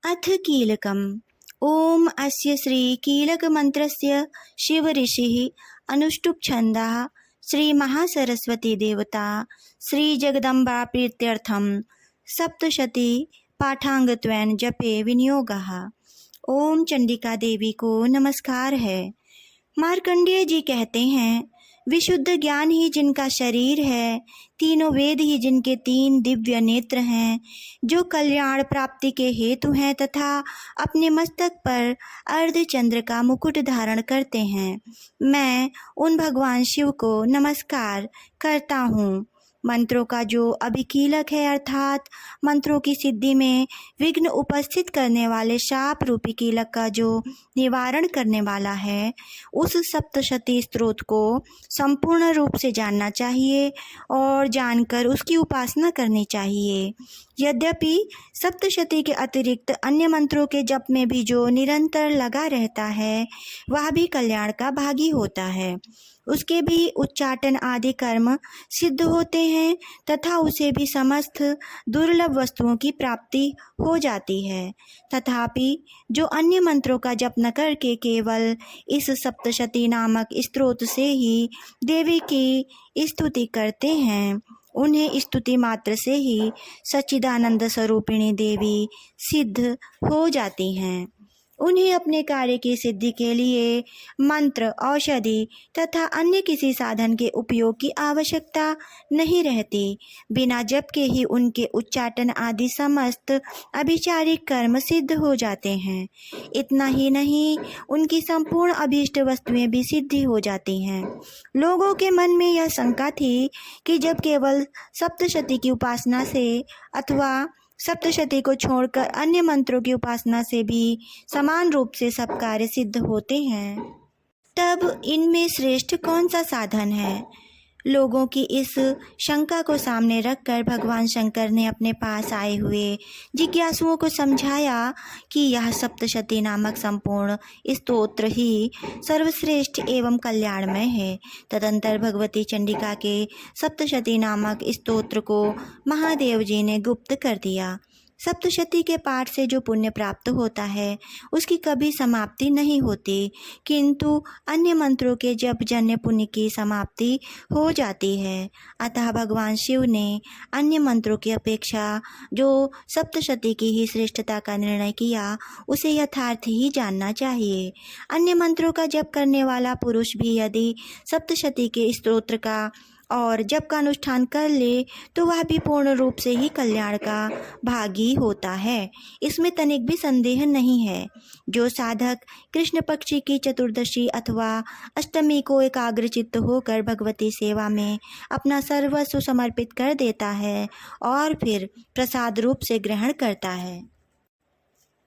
अथ कीलकम्। ओम अस्य श्री कीलक मंत्रस्य शिव ऋषिः अनुष्टुप् छन्दः श्री महासरस्वती देवता श्री जगदम्बा प्रीत्यर्थं सप्तशती पाठांगत्वेन जपे विनियोगः। ओम चंडिका देवी को नमस्कार है। मार्कंडेय जी कहते हैं, विशुद्ध ज्ञान ही जिनका शरीर है, तीनों वेद ही जिनके तीन दिव्य नेत्र हैं, जो कल्याण प्राप्ति के हेतु हैं तथा अपने मस्तक पर अर्धचंद्र का मुकुट धारण करते हैं, मैं उन भगवान शिव को नमस्कार करता हूँ। मंत्रों का जो अभिकीलक है, अर्थात मंत्रों की सिद्धि में विघ्न उपस्थित करने वाले शाप रूपी कीलक का जो निवारण करने वाला है, उस सप्तशती स्तोत्र को संपूर्ण रूप से जानना चाहिए और जानकर उसकी उपासना करनी चाहिए। यद्यपि सप्तशती के अतिरिक्त अन्य मंत्रों के जप में भी जो निरंतर लगा रहता है, वह भी कल्याण का भागी होता है। उसके भी उच्चाटन आदि कर्म सिद्ध होते हैं तथा उसे भी समस्त दुर्लभ वस्तुओं की प्राप्ति हो जाती है। तथापि जो अन्य मंत्रों का जप न करके केवल इस सप्तशती नामक स्तोत्र से ही देवी की स्तुति करते हैं, उन्हें स्तुति मात्र से ही सच्चिदानंद स्वरूपिणी देवी सिद्ध हो जाती हैं। उन्हें अपने कार्य की सिद्धि के लिए मंत्र, औषधि तथा अन्य किसी साधन के उपयोग की आवश्यकता नहीं रहती। बिना जप के ही उनके उच्चाटन आदि समस्त अभिचारिक कर्म सिद्ध हो जाते हैं। इतना ही नहीं, उनकी संपूर्ण अभीष्ट वस्तुएं भी सिद्धि हो जाती हैं। लोगों के मन में यह शंका थी कि जब केवल सप्तशती की उपासना से अथवा सप्तशती को छोड़कर अन्य मंत्रों की उपासना से भी समान रूप से सब कार्य सिद्ध होते हैं, तब इनमें श्रेष्ठ कौन सा साधन है? लोगों की इस शंका को सामने रखकर भगवान शंकर ने अपने पास आए हुए जिज्ञासुओं को समझाया कि यह सप्तशती नामक संपूर्ण स्तोत्र ही सर्वश्रेष्ठ एवं कल्याणमय है। तदंतर भगवती चंडिका के सप्तशती नामक स्तोत्र को महादेव जी ने गुप्त कर दिया। सप्तशती के पाठ से जो पुण्य प्राप्त होता है, उसकी कभी समाप्ति नहीं होती, किंतु अन्य मंत्रों के जप जन्य पुण्य की समाप्ति हो जाती है। अतः भगवान शिव ने अन्य मंत्रों की अपेक्षा जो सप्तशती की ही श्रेष्ठता का निर्णय किया, उसे यथार्थ ही जानना चाहिए। अन्य मंत्रों का जप करने वाला पुरुष भी यदि सप्तशती के स्तोत्र का और जप का अनुष्ठान कर ले, तो वह भी पूर्ण रूप से ही कल्याण का भागी होता है। इसमें तनिक भी संदेह नहीं है। जो साधक कृष्ण पक्ष की चतुर्दशी अथवा अष्टमी को एकाग्रचित्त होकर भगवती सेवा में अपना सर्वस्व समर्पित कर देता है और फिर प्रसाद रूप से ग्रहण करता है,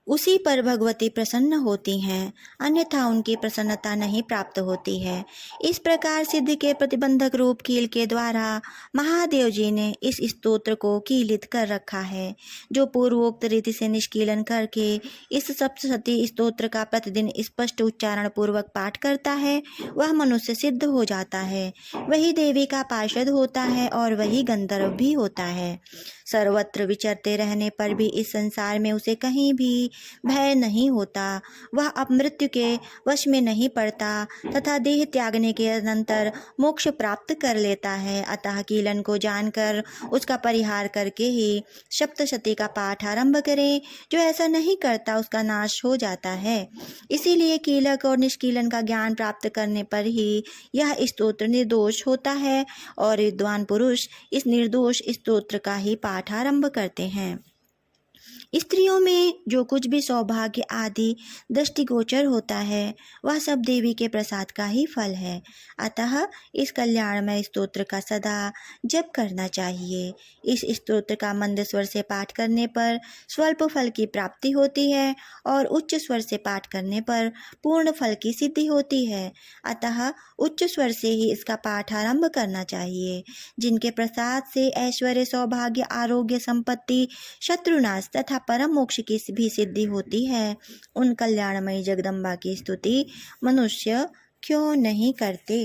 उसी पर भगवती प्रसन्न होती हैं, अन्यथा उनकी प्रसन्नता नहीं प्राप्त होती है। इस प्रकार सिद्धि के प्रतिबंधक रूप कील के द्वारा महादेव जी ने इस स्तोत्र को कीलित कर रखा है। जो पूर्वोक्त रीति से निष्कीलन करके इस सप्तशती स्तोत्र का प्रतिदिन स्पष्ट उच्चारण पूर्वक पाठ करता है, वह मनुष्य सिद्ध हो जाता है, वही देवी का पार्षद होता है और वही गंधर्व भी होता है। सर्वत्र विचरते रहने पर भी इस संसार में उसे कहीं भी भय नहीं होता, वह अपमृत्यु के वश में नहीं पड़ता तथा देह त्यागने के अनंतर मोक्ष प्राप्त कर लेता है। अतः कीलन को जानकर उसका परिहार करके ही सप्तशती का पाठ आरंभ करें। जो ऐसा नहीं करता उसका नाश हो जाता है। इसीलिए कीलक और निष्कीलन का ज्ञान प्राप्त करने पर ही यह स्तोत्र निर्दोष होता है और विद्वान पुरुष इस निर्दोष स्तोत्र का ही पाठ आरंभ करते हैं। स्त्रियों में जो कुछ भी सौभाग्य आदि दृष्टिगोचर होता है, वह सब देवी के प्रसाद का ही फल है। अतः इस कल्याणमय स्तोत्र का सदा जप करना चाहिए। इस स्तोत्र का मंद स्वर से पाठ करने पर स्वल्प फल की प्राप्ति होती है और उच्च स्वर से पाठ करने पर पूर्ण फल की सिद्धि होती है। अतः उच्च स्वर से ही इसका पाठ आरंभ करना चाहिए। जिनके प्रसाद से ऐश्वर्य, सौभाग्य, आरोग्य, संपत्ति, शत्रुनाश तथा परम मोक्ष की भी सिद्धि होती है, उन कल्याणमयी जगदम्बा की स्तुति मनुष्य क्यों नहीं करते।